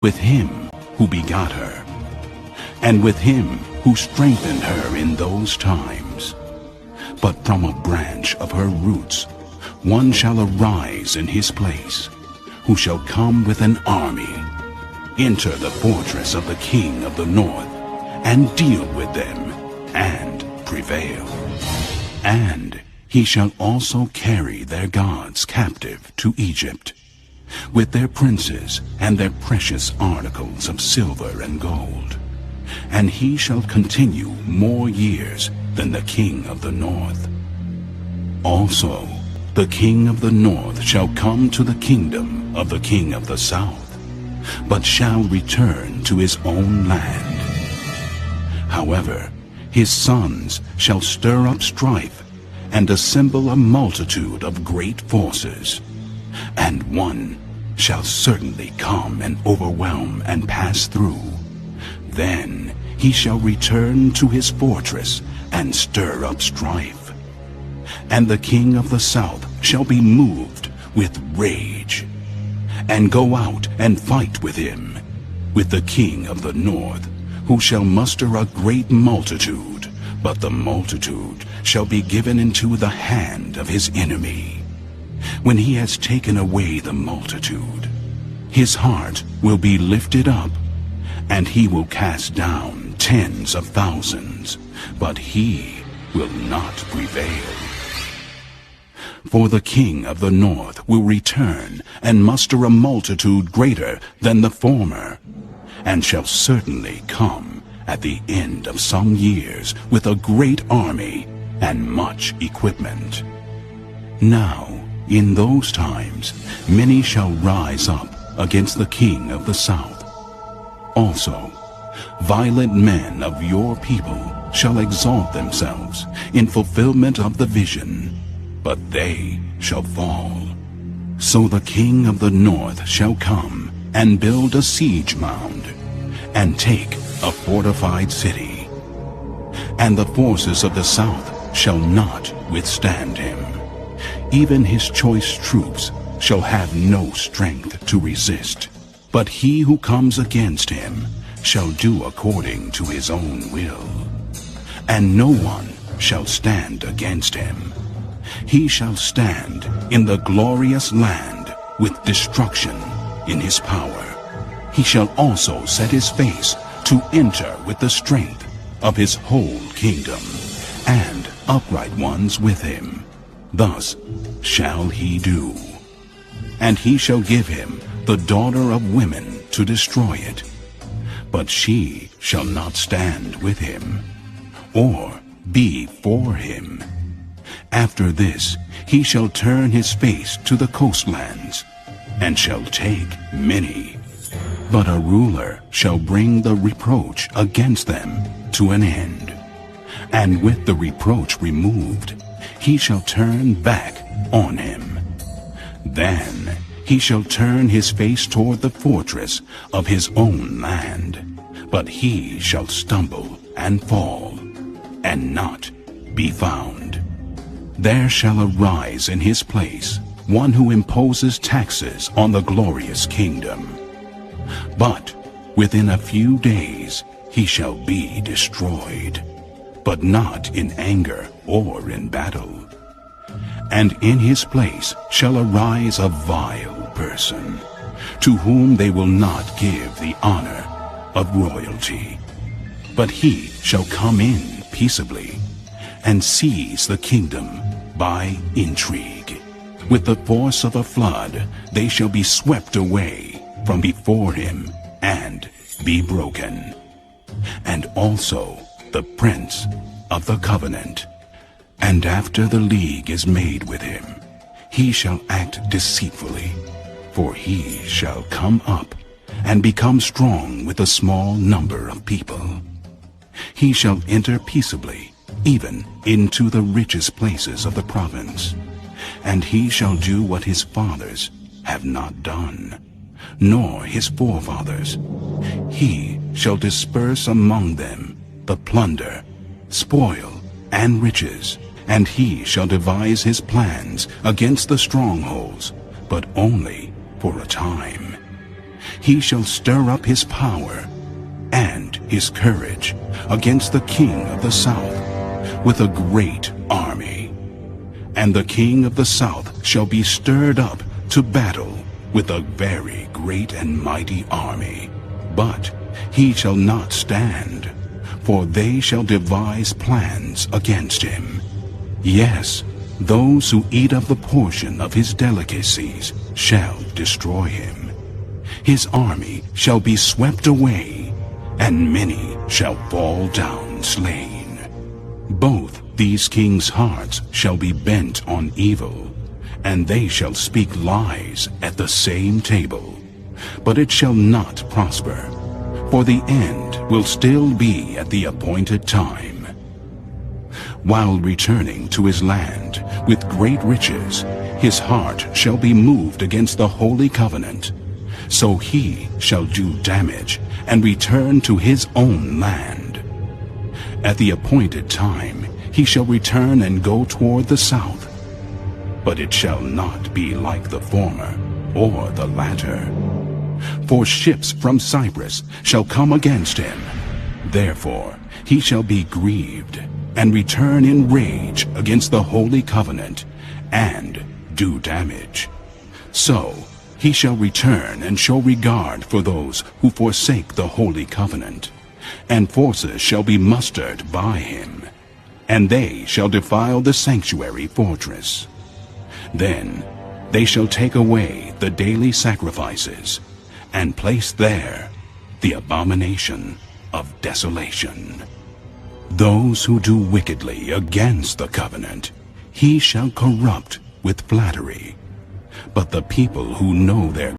with him who begot her, and with him who strengthened her in those times. But from a branch of her roots one shall arise in his place, who shall come with an army, enter the fortress of the king of the north, and deal with them, and prevail. And he shall also carry their gods captive to Egypt, with their princes and their precious articles of silver and gold. And he shall continue more years than the king of the north. Also, the king of the north shall come to the kingdom of the king of the south, but shall return to his own land. However, his sons shall stir up strife and assemble a multitude of great forces, and one shall certainly come and overwhelm and pass through. Then he shall return to his fortress and stir up strife. And the king of the south shall be moved with rage, and go out and fight with him, with the king of the north, who shall muster a great multitude, but the multitude shall be given into the hand of his enemy. When he has taken away the multitude, his heart will be lifted up, and he will cast down tens of thousands, but he will not prevail. For the king of the north will return and muster a multitude greater than the former, and shall certainly come at the end of some years with a great army and much equipment. Now, in those times, many shall rise up against the king of the south. Also, violent men of your people shall exalt themselves in fulfillment of the vision, but they shall fall. So the king of the north shall come and build a siege mound, and take a fortified city. And the forces of the south shall not withstand him. Even his choice troops shall have no strength to resist. But he who comes against him shall do according to his own will, and no one shall stand against him. He shall stand in the glorious land with destruction in his power. He shall also set his face to enter with the strength of his whole kingdom, and upright ones with him. Thus shall he do. And he shall give him the daughter of women to destroy it, but she shall not stand with him, or be for him. After this he shall turn his face to the coastlands, and shall take many. But a ruler shall bring the reproach against them to an end, and with the reproach removed, he shall turn back on him. Then he shall turn his face toward the fortress of his own land, but he shall stumble and fall, and not be found. There shall arise in his place one who imposes taxes on the glorious kingdom. But within a few days he shall be destroyed, but not in anger or in battle. And in his place shall arise a vile person, to whom they will not give the honor of royalty. But he shall come in peaceably, and seize the kingdom by intrigue. With the force of a flood they shall be swept away from before him, and be broken. And also the prince of the covenant. And after the league is made with him, he shall act deceitfully, for he shall come up and become strong with a small number of people. He shall enter peaceably, even into the richest places of the province, and he shall do what his fathers have not done, nor his forefathers. He shall disperse among them the plunder, spoil, and riches, and he shall devise his plans against the strongholds, but only for a time. he shall stir up his power and his courage against the king of the south with a great army. And the king of the south shall be stirred up to battle with a very great and mighty army. But he shall not stand, for they shall devise plans against him. Yes, those who eat of the portion of his delicacies shall destroy him. His army shall be swept away, and many shall fall down slain. Both these kings' hearts shall be bent on evil, and they shall speak lies at the same table. But it shall not prosper, for the end will still be at the appointed time. While returning to his land with great riches, his heart shall be moved against the holy covenant. So he shall do damage and return to his own land. At the appointed time he shall return and go toward the south. But it shall not be like the former or the latter. For ships from Cyprus shall come against him. Therefore he shall be grieved, and return in rage against the holy covenant, and do damage. So he shall return and show regard for those who forsake the holy covenant, and forces shall be mustered by him, and they shall defile the sanctuary fortress. Then they shall take away the daily sacrifices, and place there the abomination of desolation. Those who do wickedly against the covenant, he shall corrupt with flattery. But the people who know their